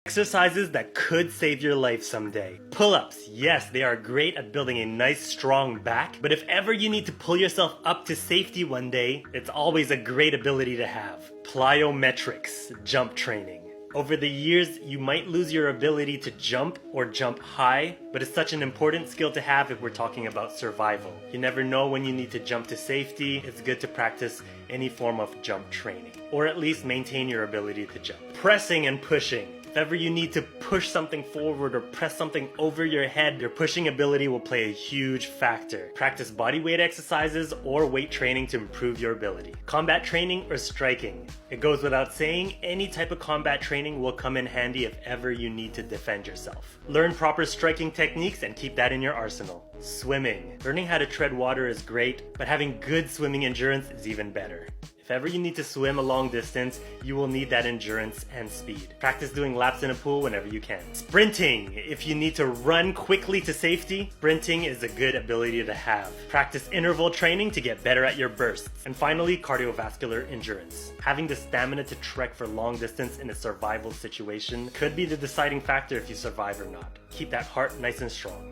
Exercises that could save your life someday. Pull-ups, yes, they are great at building a nice strong back, but if ever you need to pull yourself up to safety one day, it's always a great ability to have. Plyometrics, jump training. Over the years, you might lose your ability to jump or jump high, but it's such an important skill to have if we're talking about survival. You never know when you need to jump to safety. It's good to practice any form of jump training, or at least maintain your ability to jump. Pressing and pushing. If ever you need to push something forward or press something over your head, your pushing ability will play a huge factor. Practice body weight exercises or weight training to improve your ability. Combat training or striking. It goes without saying, any type of combat training will come in handy if ever you need to defend yourself. Learn proper striking techniques and keep that in your arsenal. Swimming. Learning how to tread water is great, but having good swimming endurance is even better. If ever you need to swim a long distance, you will need that endurance and speed. Practice doing laps in a pool whenever you can. Sprinting. If you need to run quickly to safety, sprinting is a good ability to have. Practice interval training to get better at your bursts. And finally, cardiovascular endurance. Having the stamina to trek for long distance in a survival situation could be the deciding factor if you survive or not. Keep that heart nice and strong.